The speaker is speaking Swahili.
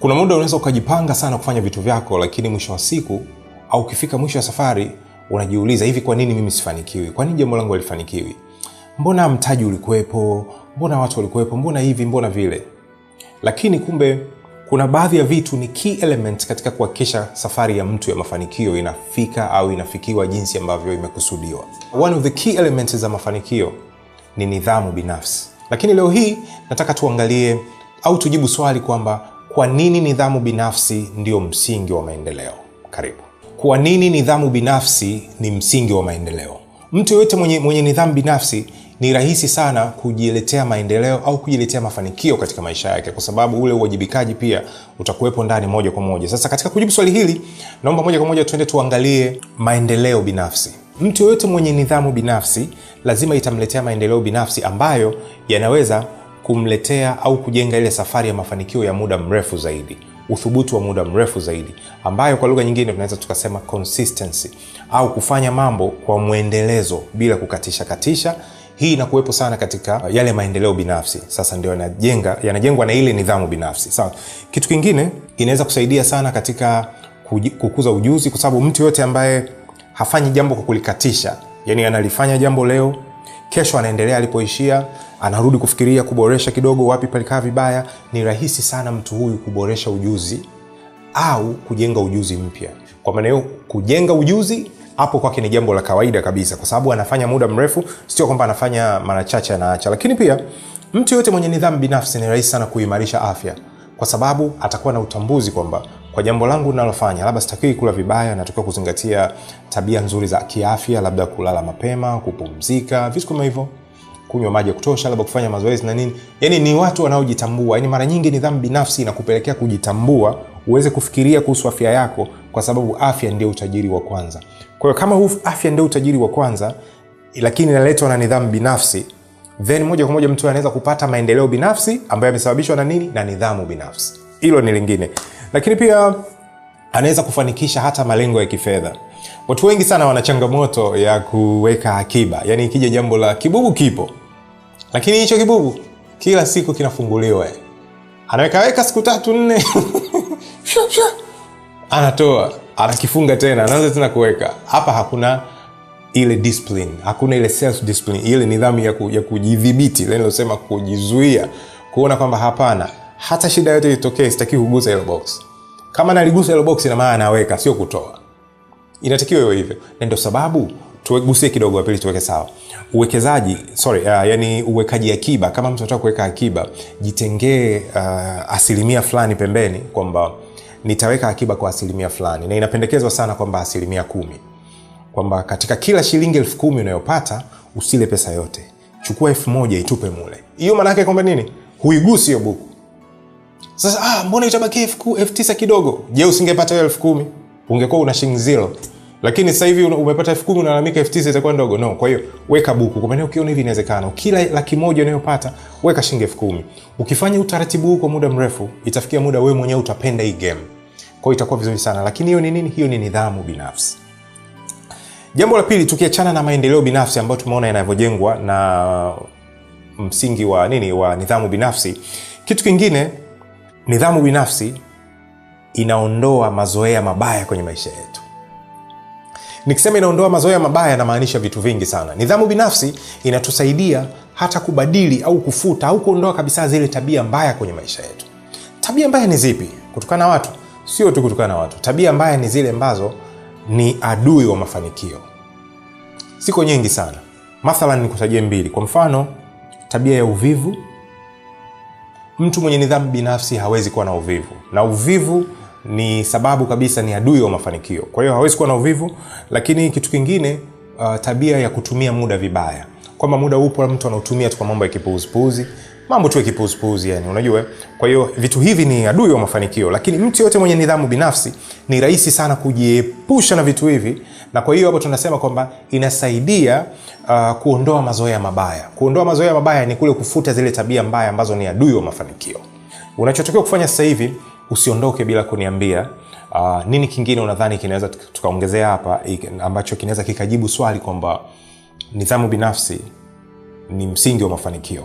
Kuna muda unaweza ukajipanga sana kufanya vitu vyako, lakini mwisho wa siku au ukifika mwisho wa safari unajiuliza, hivi kwa nini mimi sifanikiwi? Kwa nini jambo langu halifanikiwi? Mbona mtaji ulikuwepo? Mbona watu walikuwepo? Mbona hivi, mbona vile? Lakini kumbe kuna baadhi ya vitu ni key element katika kuhakikisha safari ya mtu ya mafanikio inafika au inafikiwa jinsi ambavyo imekusudiwa. One of the key elements za mafanikio ni nidhamu binafsi. Lakini leo hii nataka tuangalie au tujibu swali kwamba kwa nini nidhamu binafsi ndio msingi wa maendeleo. Karibu. Kwa nini nidhamu binafsi ni msingi wa maendeleo? Mtu yote mwenye nidhamu binafsi ni rahisi sana kujiletea maendeleo au kujiletea mafanikio katika maisha yake, kwa sababu ule uwajibikaji pia utakuwepo ndani moja kwa moja. Sasa katika kujibu swali hili, naomba moja kwa moja tuende tuangalie maendeleo binafsi. Mtu yote mwenye nidhamu binafsi lazima itamletea maendeleo binafsi ambayo yanaweza kumletea au kujenga ile safari ya mafanikio ya muda mrefu zaidi, uthubutu wa muda mrefu zaidi, ambayo kwa lugha nyingine tunaweza tukasema consistency, au kufanya mambo kwa muendelezo bila kukatisha. Hii inakuwepo sana katika yale maendeleo binafsi. Sasa ndio yanajengwa na ile nidhamu binafsi. Sawa. Kitu kingine inaweza kusaidia sana katika kukuza ujuzi, kwa sababu mtu yote ambaye hafanyi jambo kwa kulikatisha, yani analifanya jambo leo, kesho anaendelea alipoishia, anarudi kufikiria kuboresha kidogo wapi palikaa vibaya, ni rahisi sana mtu huyu kuboresha ujuzi au kujenga ujuzi mpya. Kwa maana hiyo kujenga ujuzi hapo kwake ni jambo la kawaida kabisa, kwa sababu anafanya muda mrefu, sio kwamba anafanya mara chache anaacha. Lakini pia mtu yote mwenye nidhamu binafsi ni rahisi sana kuimarisha afya, kwa sababu atakuwa na utambuzi kwamba kwa jambo langu ninalofanya, labda sitakiwi kula vibaya, natakiwa kuzingatia tabia nzuri za kiafya, labda kulala mapema, kupumzika, vitu kama hivyo, kunywa maji ya kutosha, labda kufanya mazoezi na nini. Yani ni watu wanaojitambua. Yani mara nyingi nidhamu binafsi inakupelekea kujitambua, uweze kufikiria kuhusu afya yako, kwa sababu afya ndio utajiri wa kwanza. Kwa hiyo kama afya ndio utajiri wa kwanza, lakini inaletwa na nidhamu binafsi, then moja kwa moja mtu anaweza kupata maendeleo binafsi ambayo yamesababishwa na nini? Na nidhamu binafsi. Hilo ni lingine. Lakini pia anaweza kufanikisha hata malengo ya kifedha. Watu wengi sana wana changamoto ya kuweka akiba. Yani ikija jambo la kibubu kipo, lakini hicho kibubu kila siku kinafunguliwa. Anaweka siku 3-4 anatoa, anakifunga tena, anaanza tena kuweka. Hapa hakuna ile discipline, hakuna ile self discipline, ile nidhamu ya kujidhibiti, ile inasema kujizuia, kuona kwamba hapana, hata shida yote itokee sitaki kugusa ile box. Kama naligusa ile box ina maana anaweka, sio kutoa. Inatakiwa iwe hivyo. Na ndio sababu tugusie kidogo hapo ili tuweke sawa. Yani uwekaji akiba. Kama mtu anataka kuweka akiba, jitengee asilimia fulani pembeni, kwamba nitaweka akiba kwa asilimia fulani, na inapendekezwa sana kwamba asilimia 10. Kwamba katika kila shilingi 10,000 unayopata usile pesa yote, chukua 1,000 itupe mule. Hiyo maana yake kwamba nini? Huigusi hiyo buku. Sasa mbona itabaki 9,000 kidogo? Je, usingepata hiyo 10,000 ungekuwa una shilingi 0? Lakini sasa hivi umepata 10,000 unalalamika 9,000 itakuwa ndogo. No, kwa hiyo weka buku. Kwa maana ukiona hivi inawezekana, kila 100,000 unayopata weka shilingi 10,000. Ukifanya utaratibu huu kwa muda mrefu, itafikia muda wewe mwenyewe utapenda hii game. Kwa hiyo itakuwa vizuri sana. Lakini hiyo ni nini? Hiyo ni nidhamu binafsi. Jambo la pili, tukiachana na maendeleo binafsi ambayo tumeona yanavyojengwa na msingi wa nidhamu binafsi, kitu kingine, nidhamu binafsi inaondoa mazoea mabaya kwenye maisha yetu. Nikisema inaondoa mazoea mabaya, namaanisha vitu vingi sana. Nidhamu binafsi inatusaidia hata kubadili au kufuta au kuondoa kabisa zile tabia mbaya kwenye maisha yetu. Tabia mbaya ni zipi? Kutukana watu? Sio tu kutukana watu. Tabia mbaya ni zile ambazo ni adui wa mafanikio. Siko nyingi sana. Mathalan nikutajie 2. Kwa mfano, tabia ya uvivu. Mtu mwenye nidhamu binafsi hawezi kuwa na uvivu. Na uvivu ni sababu kabisa, ni adui wa mafanikio. Kwa hiyo hawezi kuwa na uvivu. Lakini kitu kingine, tabia ya kutumia muda vibaya. Kwamba muda upo mtu anautumia tu kwa mambo ya kipuuzi, mambo tu ya kipuuzi, yani unajua. Kwa hiyo vitu hivi ni adui wa mafanikio. Lakini mtu yote mwenye nidhamu binafsi ni rahisi sana kujiepusha na vitu hivi, na kwa hiyo hapo tunasema kwamba inasaidia kuondoa mazoea mabaya. Kuondoa mazoea mabaya ni kule kufuta zile tabia mbaya ambazo ni adui wa mafanikio. Unachotakiwa kufanya sasa hivi, usiondoke bila kuniambia nini kingine unadhani kinaweza tukaongezea hapa ambacho kinaweza kikajibu swali kwamba nidhamu binafsi ni msingi wa mafanikio.